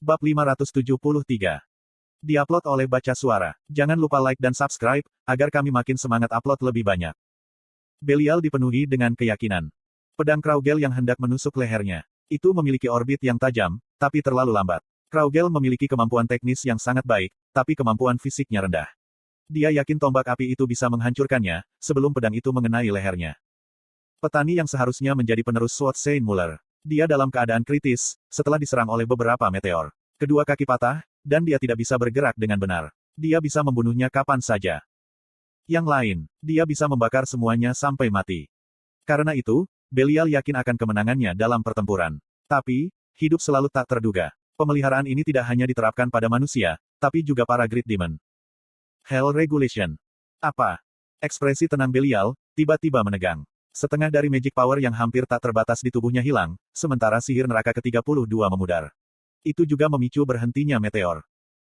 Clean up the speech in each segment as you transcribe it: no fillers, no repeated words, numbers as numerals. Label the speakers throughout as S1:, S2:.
S1: Bab 573. Diupload oleh Baca Suara. Jangan lupa like dan subscribe, agar kami makin semangat upload lebih banyak. Belial dipenuhi dengan keyakinan. Pedang Kraugel yang hendak menusuk lehernya. Itu memiliki orbit yang tajam, tapi terlalu lambat. Kraugel memiliki kemampuan teknis yang sangat baik, tapi kemampuan fisiknya rendah. Dia yakin tombak api itu bisa menghancurkannya, sebelum pedang itu mengenai lehernya. Petani yang seharusnya menjadi penerus Sword Saint Muller. Dia dalam keadaan kritis, setelah diserang oleh beberapa meteor. Kedua kaki patah, dan dia tidak bisa bergerak dengan benar. Dia bisa membunuhnya kapan saja. Yang lain, dia bisa membakar semuanya sampai mati. Karena itu, Belial yakin akan kemenangannya dalam pertempuran. Tapi, hidup selalu tak terduga. Pemeliharaan ini tidak hanya diterapkan pada manusia, tapi juga para Great Demon. Hell Regulation. Apa? Ekspresi tenang Belial tiba-tiba menegang. Setengah dari magic power yang hampir tak terbatas di tubuhnya hilang, sementara sihir neraka ke-32 memudar. Itu juga memicu berhentinya meteor.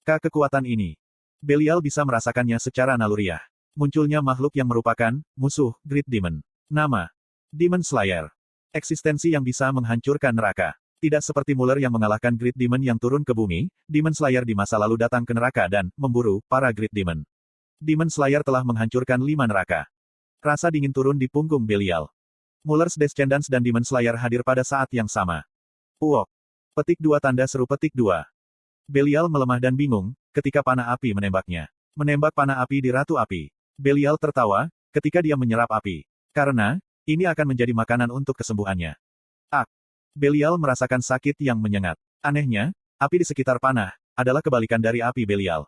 S1: Kekuatan ini. Belial bisa merasakannya secara naluriah. Munculnya makhluk yang merupakan musuh Great Demon. Nama: Demon Slayer. Eksistensi yang bisa menghancurkan neraka. Tidak seperti Muller yang mengalahkan Great Demon yang turun ke bumi, Demon Slayer di masa lalu datang ke neraka dan memburu para Great Demon. Demon Slayer telah menghancurkan 5 neraka. Rasa dingin turun di punggung Belial. Muller's Descendants dan Demon Slayer hadir pada saat yang sama. Uok. Petik 2 tanda seru petik 2. Belial melemah dan bingung, ketika panah api menembaknya. Menembak panah api di Ratu Api. Belial tertawa, ketika dia menyerap api. Karena, ini akan menjadi makanan untuk kesembuhannya. Belial merasakan sakit yang menyengat. Anehnya, api di sekitar panah, adalah kebalikan dari api Belial.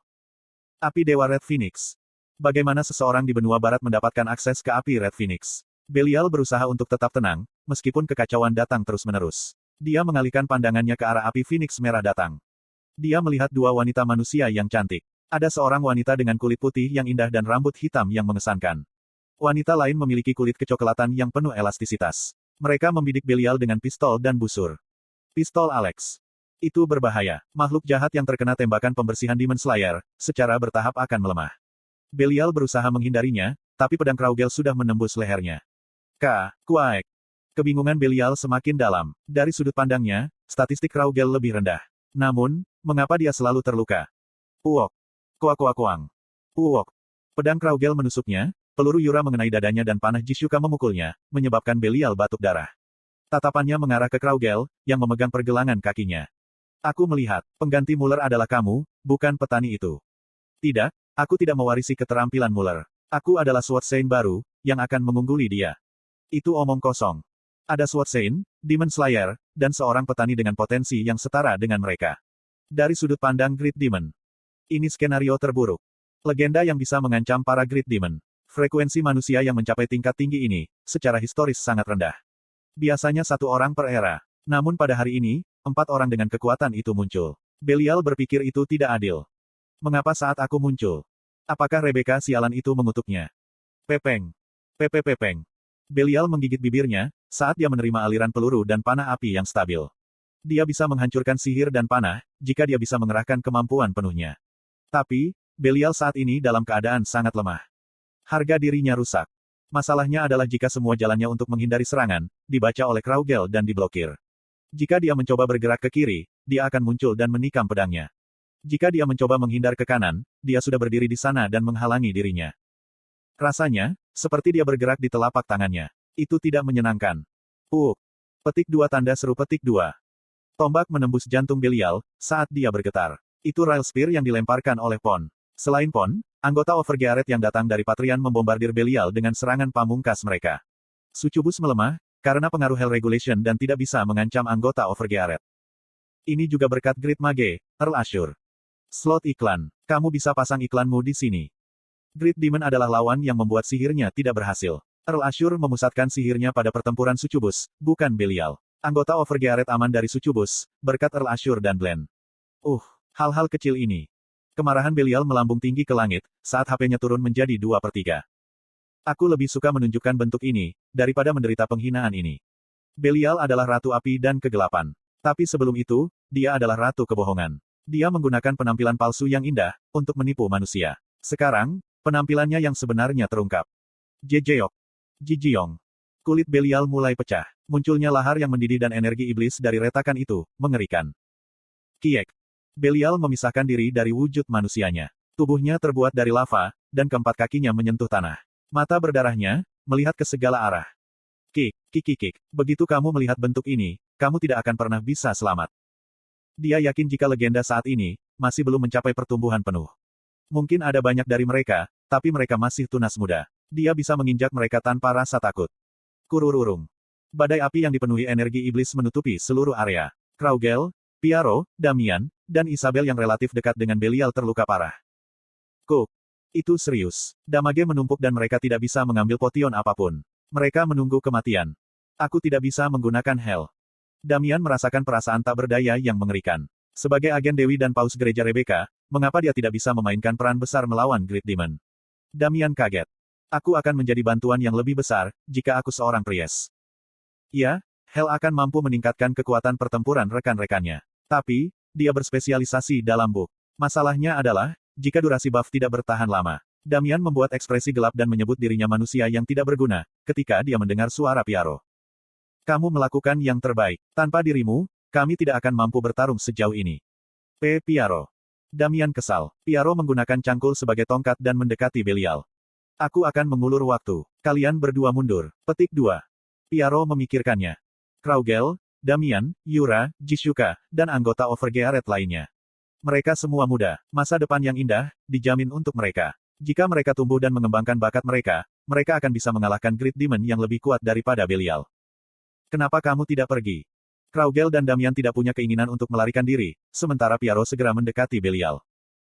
S1: Api Dewa Red Phoenix. Bagaimana seseorang di benua barat mendapatkan akses ke api Red Phoenix? Belial berusaha untuk tetap tenang, meskipun kekacauan datang terus-menerus. Dia mengalihkan pandangannya ke arah api Phoenix merah datang. Dia melihat 2 wanita manusia yang cantik. Ada seorang wanita dengan kulit putih yang indah dan rambut hitam yang mengesankan. Wanita lain memiliki kulit kecoklatan yang penuh elastisitas. Mereka membidik Belial dengan pistol dan busur. Pistol Alex. Itu berbahaya. Makhluk jahat yang terkena tembakan pembersihan Demon Slayer, secara bertahap akan melemah. Belial berusaha menghindarinya, tapi pedang Kraugel sudah menembus lehernya. Kuaek. Kebingungan Belial semakin dalam. Dari sudut pandangnya, statistik Kraugel lebih rendah. Namun, mengapa dia selalu terluka? Uok. Kuak-kuak-kuang. Uok. Pedang Kraugel menusuknya, peluru Yura mengenai dadanya dan panah Jishuka memukulnya, menyebabkan Belial batuk darah. Tatapannya mengarah ke Kraugel, yang memegang pergelangan kakinya. Aku melihat, pengganti Muller adalah kamu, bukan petani itu. Tidak, aku tidak mewarisi keterampilan Muller. Aku adalah Sword Saint baru, yang akan mengungguli dia. Itu omong kosong. Ada Sword Saint, Demon Slayer, dan seorang petani dengan potensi yang setara dengan mereka. Dari sudut pandang Great Demon. Ini skenario terburuk. Legenda yang bisa mengancam para Great Demon. Frekuensi manusia yang mencapai tingkat tinggi ini, secara historis sangat rendah. Biasanya 1 orang per era. Namun pada hari ini, 4 orang dengan kekuatan itu muncul. Belial berpikir itu tidak adil. Mengapa saat aku muncul? Apakah Rebecca sialan itu mengutuknya? Pepeng. Pepeng. Belial menggigit bibirnya, saat dia menerima aliran peluru dan panah api yang stabil. Dia bisa menghancurkan sihir dan panah, jika dia bisa mengerahkan kemampuan penuhnya. Tapi, Belial saat ini dalam keadaan sangat lemah. Harga dirinya rusak. Masalahnya adalah jika semua jalannya untuk menghindari serangan, dibaca oleh Kraugel dan diblokir. Jika dia mencoba bergerak ke kiri, dia akan muncul dan menikam pedangnya. Jika dia mencoba menghindar ke kanan, dia sudah berdiri di sana dan menghalangi dirinya. Rasanya, seperti dia bergerak di telapak tangannya. Itu tidak menyenangkan. Petik 2 tanda seru petik 2. Tombak menembus jantung Belial, saat dia bergetar. Itu Rail Spear yang dilemparkan oleh Pon. Selain Pon, anggota Overgearet yang datang dari Patrian membombardir Belial dengan serangan pamungkas mereka. Succubus melemah, karena pengaruh Hell Regulation dan tidak bisa mengancam anggota Overgearet. Ini juga berkat Great Mage, Earl Ashur. Slot iklan. Kamu bisa pasang iklanmu di sini. Great Demon adalah lawan yang membuat sihirnya tidak berhasil. Earl Ashur memusatkan sihirnya pada pertempuran Succubus, bukan Belial. Anggota Overgearet aman dari Succubus, berkat Earl Ashur dan Glenn. Hal-hal kecil ini. Kemarahan Belial melambung tinggi ke langit, saat HP-nya turun menjadi 2/3. Aku lebih suka menunjukkan bentuk ini, daripada menderita penghinaan ini. Belial adalah Ratu Api dan Kegelapan. Tapi sebelum itu, dia adalah Ratu Kebohongan. Dia menggunakan penampilan palsu yang indah, untuk menipu manusia. Sekarang, penampilannya yang sebenarnya terungkap. Jejeok. Jijiyong. Kulit Belial mulai pecah. Munculnya lahar yang mendidih dan energi iblis dari retakan itu, mengerikan. Kiek. Belial memisahkan diri dari wujud manusianya. Tubuhnya terbuat dari lava, dan keempat kakinya menyentuh tanah. Mata berdarahnya, melihat ke segala arah. Kik. Begitu kamu melihat bentuk ini, kamu tidak akan pernah bisa selamat. Dia yakin jika legenda saat ini, masih belum mencapai pertumbuhan penuh. Mungkin ada banyak dari mereka, tapi mereka masih tunas muda. Dia bisa menginjak mereka tanpa rasa takut. Kurururung. Badai api yang dipenuhi energi iblis menutupi seluruh area. Kraugel, Piaro, Damian, dan Isabel yang relatif dekat dengan Belial terluka parah. Itu serius. Damage menumpuk dan mereka tidak bisa mengambil potion apapun. Mereka menunggu kematian. Aku tidak bisa menggunakan Hell. Damian merasakan perasaan tak berdaya yang mengerikan. Sebagai agen Dewi dan Paus Gereja Rebecca, mengapa dia tidak bisa memainkan peran besar melawan Great Demon? Damian kaget. Aku akan menjadi bantuan yang lebih besar, jika aku seorang Priest. Ya, Hell akan mampu meningkatkan kekuatan pertempuran rekan-rekannya. Tapi, dia berspesialisasi dalam bug. Masalahnya adalah, jika durasi buff tidak bertahan lama. Damian membuat ekspresi gelap dan menyebut dirinya manusia yang tidak berguna, ketika dia mendengar suara Piaro. Kamu melakukan yang terbaik. Tanpa dirimu, kami tidak akan mampu bertarung sejauh ini. Piaro. Damian kesal. Piaro menggunakan cangkul sebagai tongkat dan mendekati Belial. Aku akan mengulur waktu. Kalian berdua mundur. Petik 2. Piaro memikirkannya. Kraugel, Damian, Yura, Jisuka, dan anggota Overgearet lainnya. Mereka semua muda. Masa depan yang indah, dijamin untuk mereka. Jika mereka tumbuh dan mengembangkan bakat mereka, mereka akan bisa mengalahkan Great Demon yang lebih kuat daripada Belial. Kenapa kamu tidak pergi? Kraugel dan Damian tidak punya keinginan untuk melarikan diri, sementara Piaro segera mendekati Belial.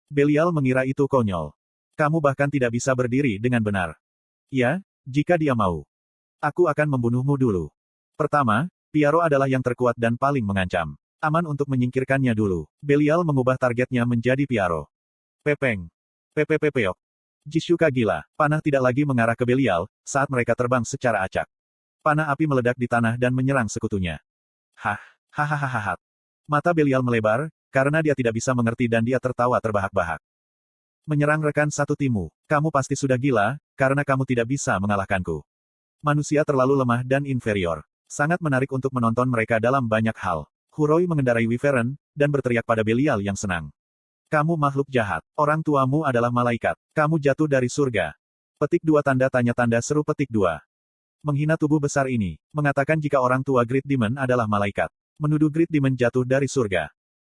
S1: Belial mengira itu konyol. Kamu bahkan tidak bisa berdiri dengan benar. Ya, jika dia mau. Aku akan membunuhmu dulu. Pertama, Piaro adalah yang terkuat dan paling mengancam. Aman untuk menyingkirkannya dulu. Belial mengubah targetnya menjadi Piaro. Pepeng. Pepepepeok. Jisuka gila. Panah tidak lagi mengarah ke Belial, saat mereka terbang secara acak. Panah api meledak di tanah dan menyerang sekutunya. Hahaha. Mata Belial melebar, karena dia tidak bisa mengerti dan dia tertawa terbahak-bahak. Menyerang rekan satu timmu. Kamu pasti sudah gila, karena kamu tidak bisa mengalahkanku. Manusia terlalu lemah dan inferior. Sangat menarik untuk menonton mereka dalam banyak hal. Huroi mengendarai Wyvern, dan berteriak pada Belial yang senang. Kamu makhluk jahat. Orang tuamu adalah malaikat. Kamu jatuh dari surga. Petik 2 tanda tanya tanda seru petik 2. Menghina tubuh besar ini. Mengatakan jika orang tua Great Demon adalah malaikat. Menuduh Great Demon jatuh dari surga.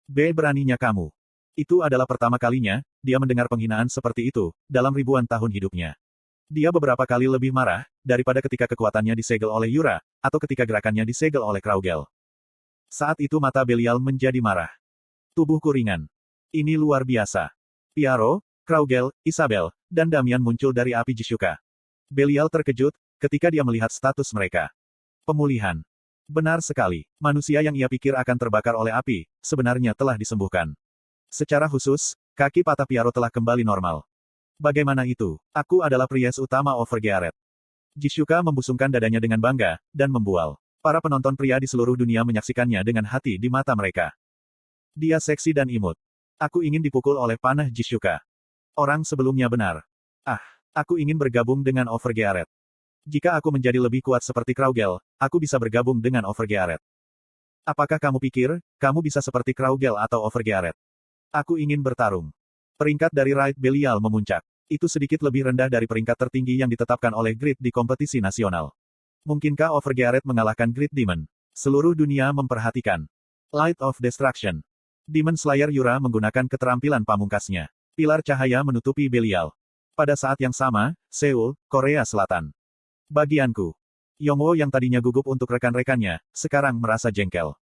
S1: Beraninya kamu. Itu adalah pertama kalinya, dia mendengar penghinaan seperti itu, dalam ribuan tahun hidupnya. Dia beberapa kali lebih marah, daripada ketika kekuatannya disegel oleh Yura, atau ketika gerakannya disegel oleh Kraugel. Saat itu mata Belial menjadi marah. Tubuhku ringan. Ini luar biasa. Piaro, Kraugel, Isabel, dan Damian muncul dari api Jisuka. Belial terkejut, ketika dia melihat status mereka. Pemulihan. Benar sekali. Manusia yang ia pikir akan terbakar oleh api, sebenarnya telah disembuhkan. Secara khusus, kaki patah Piaro telah kembali normal. Bagaimana itu? Aku adalah Priest utama Overgearet. Jisuka membusungkan dadanya dengan bangga, dan membual. Para penonton pria di seluruh dunia menyaksikannya dengan hati di mata mereka. Dia seksi dan imut. Aku ingin dipukul oleh panah Jisuka. Orang sebelumnya benar. Aku ingin bergabung dengan Overgearet. Jika aku menjadi lebih kuat seperti Kraugel, aku bisa bergabung dengan Overgearet. Apakah kamu pikir, kamu bisa seperti Kraugel atau Overgearet? Aku ingin bertarung. Peringkat dari Raid Belial memuncak. Itu sedikit lebih rendah dari peringkat tertinggi yang ditetapkan oleh Grid di kompetisi nasional. Mungkinkah Overgearet mengalahkan Great Demon? Seluruh dunia memperhatikan. Light of Destruction. Demon Slayer Yura menggunakan keterampilan pamungkasnya. Pilar cahaya menutupi Belial. Pada saat yang sama, Seoul, Korea Selatan. Bagianku. Yongwo yang tadinya gugup untuk rekan-rekannya, sekarang merasa jengkel.